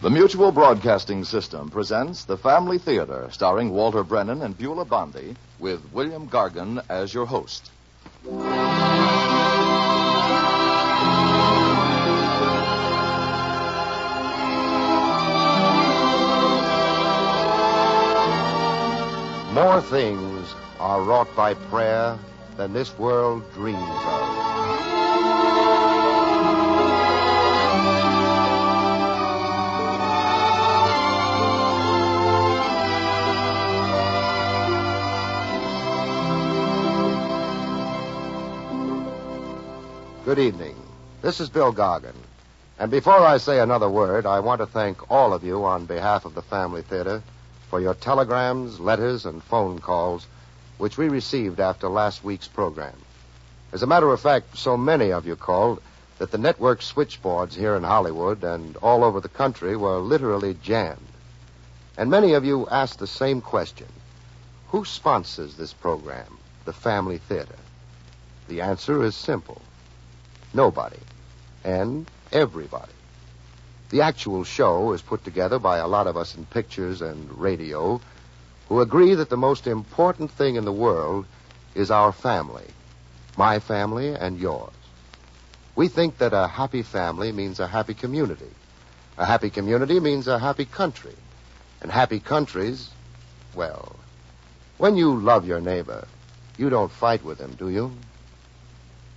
The Mutual Broadcasting System presents The Family Theater, starring Walter Brennan and Beulah Bondi, with William Gargan as your host. More things are wrought by prayer than this world dreams of. Good evening. This is Bill Gargan. And before I say another word, I want to thank all of you on behalf of the Family Theater for your telegrams, letters, and phone calls which we received after last week's program. As a matter of fact, so many of you called that the network switchboards here in Hollywood and all over the country were literally jammed. And many of you asked the same question. Who sponsors this program, the Family Theater? The answer is simple. Nobody. And everybody. The actual show is put together by a lot of us in pictures and radio who agree that the most important thing in the world is our family. My family and yours. We think that a happy family means a happy community. A happy community means a happy country. And happy countries, well, when you love your neighbor, you don't fight with him, do you?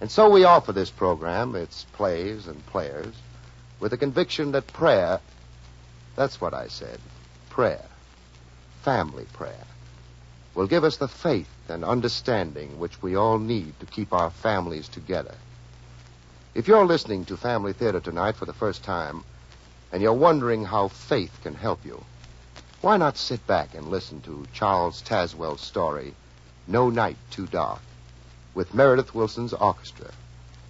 And so we offer this program, its plays and players, with the conviction that prayer, that's what I said, prayer, family prayer, will give us the faith and understanding which we all need to keep our families together. If you're listening to Family Theater tonight for the first time, and you're wondering how faith can help you, why not sit back and listen to Charles Tazewell's story, No Night Too Dark, with Meredith Wilson's orchestra,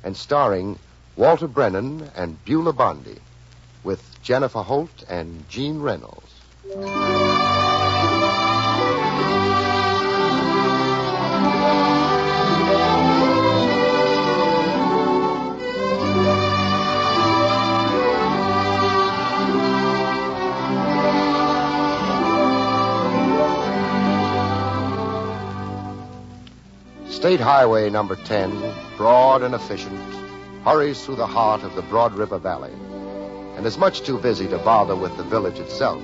and starring Walter Brennan and Beulah Bondi, with Jennifer Holt and Jean Reynolds. State Highway number 10, broad and efficient, hurries through the heart of the Broad River Valley and is much too busy to bother with the village itself.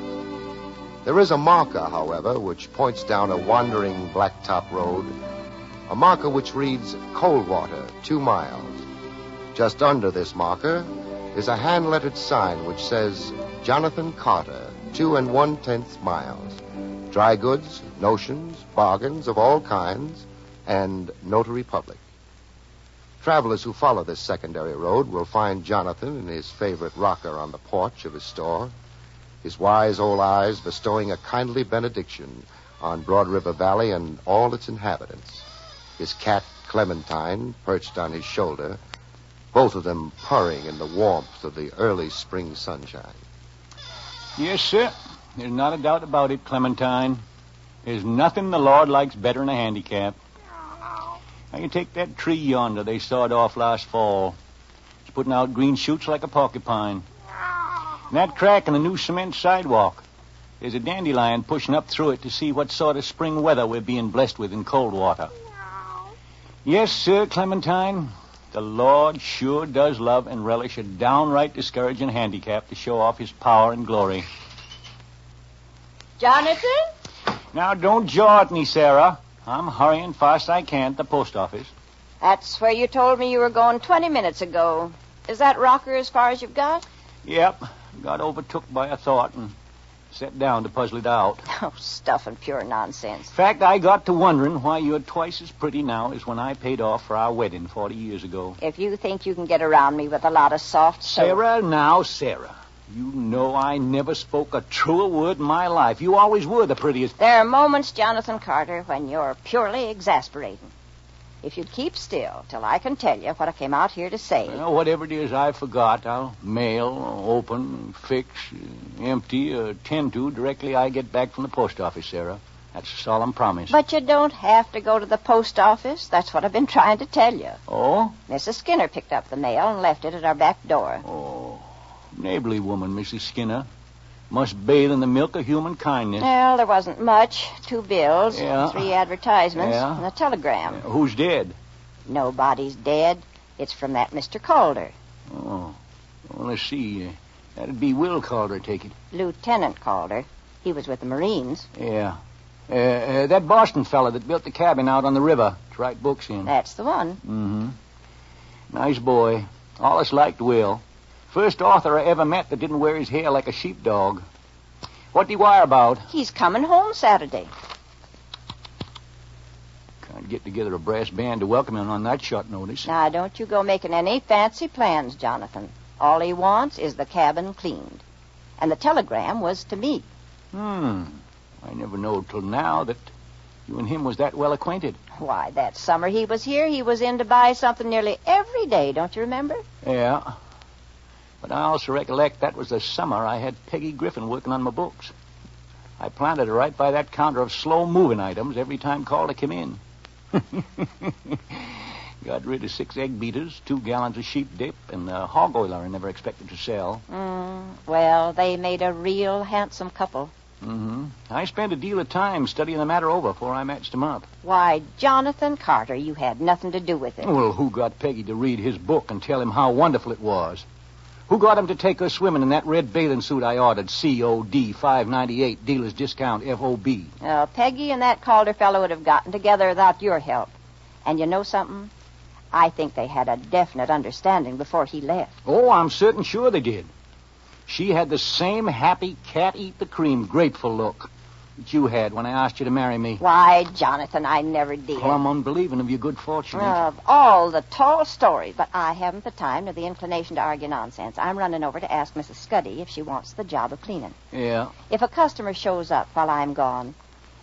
There is a marker, however, which points down a wandering blacktop road, a marker which reads Coldwater, 2 miles. Just under this marker is a hand-lettered sign which says Jonathan Carter, 2 1/10 miles. Dry goods, notions, bargains of all kinds, and notary public. Travelers who follow this secondary road will find Jonathan in his favorite rocker on the porch of his store, his wise old eyes bestowing a kindly benediction on Broad River Valley and all its inhabitants, his cat Clementine perched on his shoulder, both of them purring in the warmth of the early spring sunshine. Yes, sir. There's not a doubt about it, Clementine. There's nothing the Lord likes better than a handicap. Now, you take that tree yonder they sawed off last fall. It's putting out green shoots like a porcupine. And that crack in the new cement sidewalk. There's a dandelion pushing up through it to see what sort of spring weather we're being blessed with in Coldwater. Yes, sir, Clementine. The Lord sure does love and relish a downright discouraging handicap to show off his power and glory. Jonathan? Now, don't jaw at me, Sarah. I'm hurrying fast I can to the post office. That's where you told me you were going 20 minutes ago. Is that rocker as far as you've got? Yep. Got overtook by a thought and sat down to puzzle it out. Oh, stuff and pure nonsense. In fact, I got to wondering why you're twice as pretty now as when I paid off for our wedding 40 years ago. If you think you can get around me with a lot of soft soap... Sarah, now, Sarah. You know I never spoke a truer word in my life. You always were the prettiest. There are moments, Jonathan Carter, when you're purely exasperating. If you'd keep still till I can tell you what I came out here to say. Well, whatever it is I forgot, I'll mail, open, fix, empty, or tend to directly I get back from the post office, Sarah. That's a solemn promise. But you don't have to go to the post office. That's what I've been trying to tell you. Oh? Mrs. Skinner picked up the mail and left it at our back door. Oh. Neighborly woman, Mrs. Skinner. Must bathe in the milk of human kindness. Well, there wasn't much. 2 bills, Yeah. 3 advertisements, Yeah. and a telegram. Who's dead? Nobody's dead. It's from that Mr. Calder. Oh. Well, let's see. That'd be Will Calder, take it. Lieutenant Calder. He was with the Marines. Yeah. That Boston fella that built the cabin out on the river to write books in. That's the one. Mm-hmm. Nice boy. Always liked Will. First author I ever met that didn't wear his hair like a sheepdog. What do you wire about? He's coming home Saturday. Can't get together a brass band to welcome him on that short notice. Now, don't you go making any fancy plans, Jonathan. All he wants is the cabin cleaned. And the telegram was to me. I never knowed till now that you and him was that well acquainted. Why, that summer he was here, he was in to buy something nearly every day, don't you remember? Yeah. But I also recollect that was the summer I had Peggy Griffin working on my books. I planted her right by that counter of slow-moving items every time Calder came in. Got rid of 6 egg beaters, 2 gallons of sheep dip, and the hog oiler I never expected to sell. Well, they made a real handsome couple. I spent a deal of time studying the matter over before I matched him up. Why, Jonathan Carter, you had nothing to do with it. Well, who got Peggy to read his book and tell him how wonderful it was? Who got him to take her swimming in that red bathing suit I ordered, COD, $5.98, dealer's discount, FOB? Peggy and that Calder fellow would have gotten together without your help. And you know something? I think they had a definite understanding before he left. Oh, I'm certain sure they did. She had the same happy cat-eat-the-cream grateful look that you had when I asked you to marry me. Why, Jonathan, I never did. Plumb unbelieving of your good fortune. Of all the tall stories, but I haven't the time nor the inclination to argue nonsense. I'm running over to ask Mrs. Scuddy if she wants the job of cleaning. Yeah. If a customer shows up while I'm gone,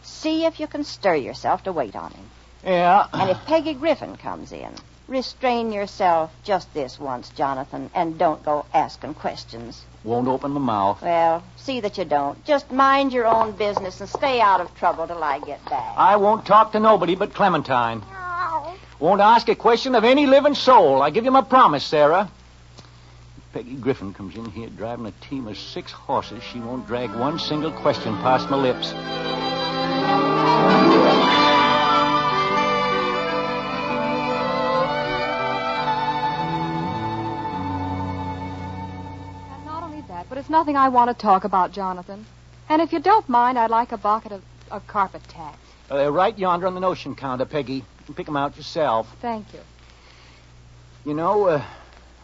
see if you can stir yourself to wait on him. Yeah. And if Peggy Griffin comes in, restrain yourself just this once, Jonathan, and don't go asking questions. Won't open my mouth. Well, see that you don't. Just mind your own business and stay out of trouble till I get back. I won't talk to nobody but Clementine. Won't ask a question of any living soul. I give you my promise, Sarah. If Peggy Griffin comes in here driving a team of 6 horses, she won't drag one single question past my lips. But it's nothing I want to talk about, Jonathan. And if you don't mind, I'd like a bucket of carpet tacks. They're right yonder on the notion counter, Peggy. You can pick them out yourself. Thank you. You know,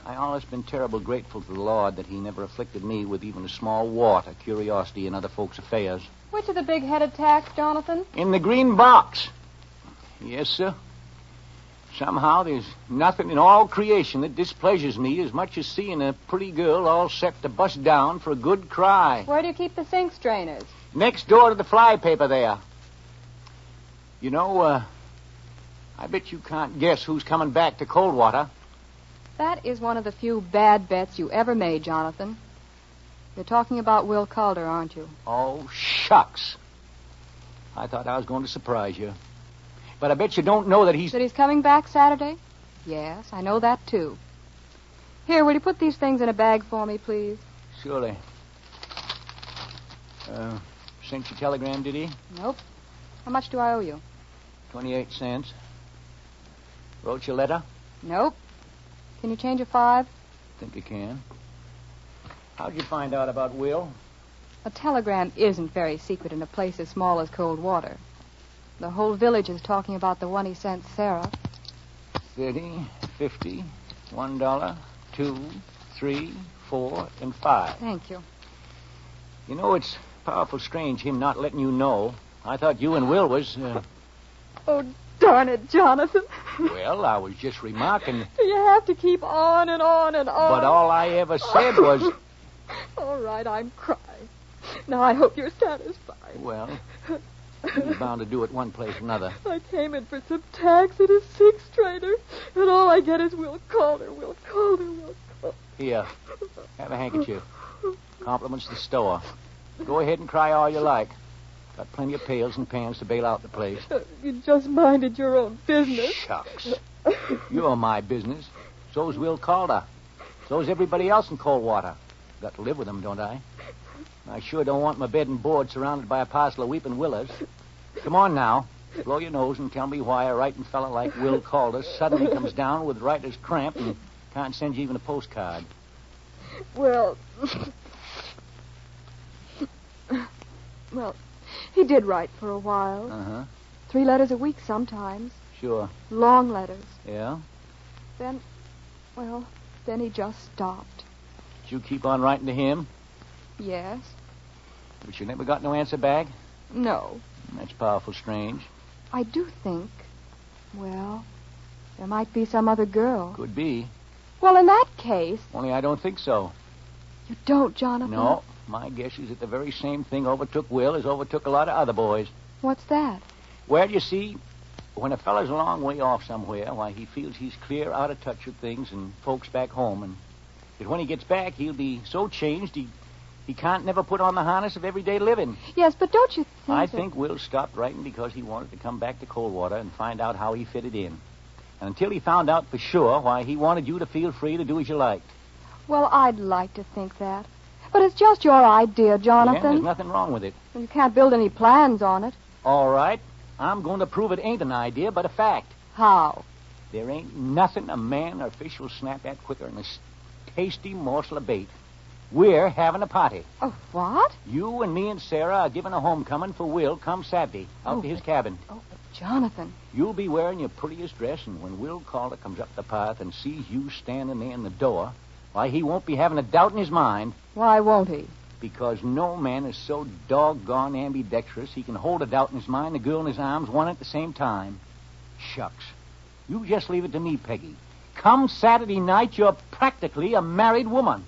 I always been terrible grateful to the Lord that he never afflicted me with even a small wart of curiosity in other folks' affairs. Which are the big-headed tacks, Jonathan? In the green box. Yes, sir. Somehow there's nothing in all creation that displeasures me as much as seeing a pretty girl all set to bust down for a good cry. Where do you keep the sink strainers? Next door to the fly paper there. You know, I bet you can't guess who's coming back to Coldwater. That is one of the few bad bets you ever made, Jonathan. You're talking about Will Calder, aren't you? Oh, shucks. I thought I was going to surprise you. But I bet you don't know that he's... That he's coming back Saturday? Yes, I know that, too. Here, will you put these things in a bag for me, please? Surely. Sent you a telegram, did he? Nope. How much do I owe you? 28 cents. Wrote you a letter? Nope. Can you change a 5? Think you can. How'd you find out about Will? A telegram isn't very secret in a place as small as Coldwater. The whole village is talking about the one he sent Sarah. 30, 50, $1, 2, 3, 4, and 5. Thank you. You know, it's powerful strange him not letting you know. I thought you and Will was... Oh, darn it, Jonathan. Well, I was just remarking... You have to keep on and on and on. But all I ever said was... All right, I'm crying. Now, I hope you're satisfied. Well, you're bound to do it one place or another. I came in for some tacks at a six-strainer, and all I get is Will Calder, Will Calder, Will Calder. Here, have a handkerchief. Compliments to the store. Go ahead and cry all you like. Got plenty of pails and pans to bail out the place. You just minded your own business. Shucks. You're my business. So's Will Calder. So's everybody else in Coldwater. Got to live with him, don't I? I sure don't want my bed and board surrounded by a parcel of weeping willows. Come on now. Blow your nose and tell me why a writing fella like Will Calder suddenly comes down with writer's cramp and can't send you even a postcard. Well, he did write for a while. Uh-huh. 3 letters a week sometimes. Sure. Long letters. Yeah? Then he just stopped. Did you keep on writing to him? Yes. But you never got no answer back? No. That's powerful strange. I do think, there might be some other girl. Could be. Well, in that case... Only I don't think so. You don't, Jonathan? No. My guess is that the very same thing overtook Will as overtook a lot of other boys. What's that? Well, you see, when a fella's a long way off somewhere, why, he feels he's clear out of touch with things and folks back home. And that when he gets back, he'll be so changed he can't never put on the harness of everyday living. Yes, but don't you think I think Will stopped writing because he wanted to come back to Coldwater and find out how he fitted in. And until he found out for sure, why, he wanted you to feel free to do as you liked. Well, I'd like to think that. But it's just your idea, Jonathan. Yeah, there's nothing wrong with it. You can't build any plans on it. All right. I'm going to prove it ain't an idea, but a fact. How? There ain't nothing a man or fish will snap at quicker than a tasty morsel of bait. We're having a party. Oh, what? You and me and Sarah are giving a homecoming for Will come Saturday out to his cabin. Oh, but Jonathan. You'll be wearing your prettiest dress, and when Will Calder comes up the path and sees you standing there in the door, why, he won't be having a doubt in his mind. Why won't he? Because no man is so doggone ambidextrous he can hold a doubt in his mind and a girl in his arms, one at the same time. Shucks. You just leave it to me, Peggy. Come Saturday night, you're practically a married woman.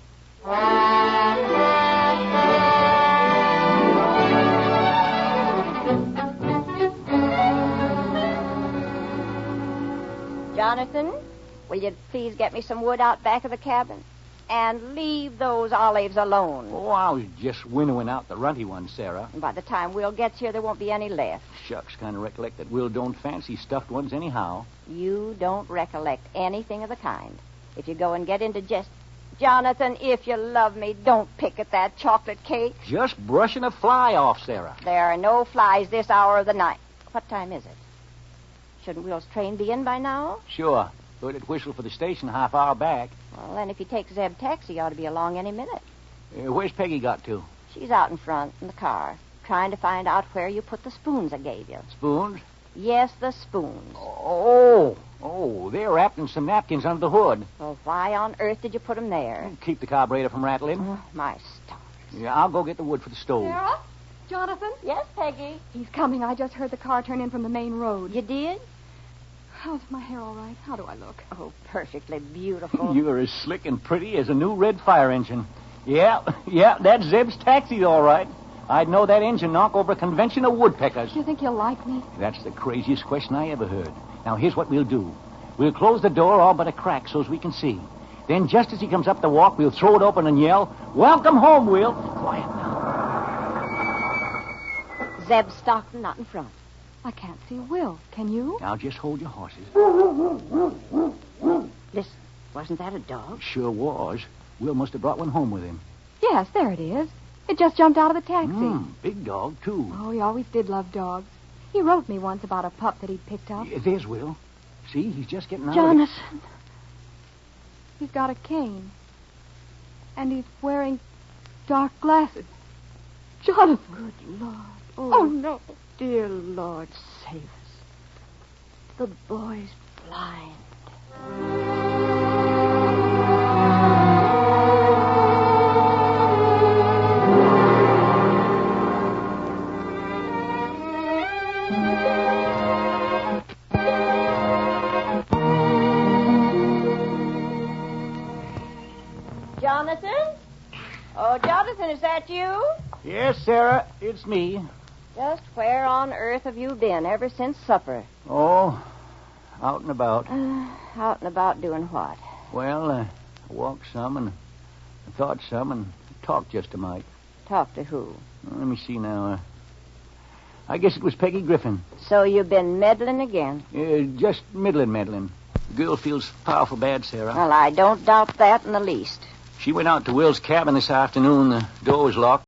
Jonathan, will you please get me some wood out back of the cabin? And leave those olives alone. Oh, I was just winnowing out the runty ones, Sarah. And by the time Will gets here, there won't be any left. Shucks, kind of recollect that Will don't fancy stuffed ones anyhow. You don't recollect anything of the kind. If you go and get into jest... Jonathan, if you love me, don't pick at that chocolate cake. Just brushing a fly off, Sarah. There are no flies this hour of the night. What time is it? Shouldn't Will's train be in by now? Sure. Heard it whistle for the station half hour back. Well, then if he takes Zeb taxi, he ought to be along any minute. Where's Peggy got to? She's out in front in the car, trying to find out where you put the spoons I gave you. Spoons? Yes, the spoons. Oh, they're wrapped in some napkins under the hood. Well, why on earth did you put them there? Keep the carburetor from rattling. Oh, my stars. Yeah, I'll go get the wood for the stove. Sarah? Jonathan? Yes, Peggy. He's coming. I just heard the car turn in from the main road. You did? How's my hair all right? How do I look? Oh, perfectly beautiful. You're as slick and pretty as a new red fire engine. Yeah, that's Zeb's taxi, all right. I'd know that engine knock over a convention of woodpeckers. Do you think he'll like me? That's the craziest question I ever heard. Now, here's what we'll do. We'll close the door all but a crack so as we can see. Then, just as he comes up the walk, we'll throw it open and yell, "Welcome home, Will." Quiet now. Zeb stopped and not in front. I can't see Will. Can you? Now, just hold your horses. Listen, wasn't that a dog? Sure was. Will must have brought one home with him. Yes, there it is. It just jumped out of the taxi. Big dog, too. Oh, he always did love dogs. He wrote me once about a pup that he'd picked up. There's Will. See, he's just getting out Jonathan. He's got a cane. And he's wearing dark glasses. Jonathan. Good Lord. Oh, no. Dear Lord, save us. The boy's blind. Jonathan? Oh, Jonathan, is that you? Yes, Sarah, it's me. Just where on earth have you been ever since supper? Oh, out and about. Out and about doing what? Well, I walked some and I thought some and talked just a mite. Talk to who? Let me see now. I guess it was Peggy Griffin. So you've been meddling again? Just middling. The girl feels powerful bad, Sarah. Well, I don't doubt that in the least. She went out to Will's cabin this afternoon. The door was locked.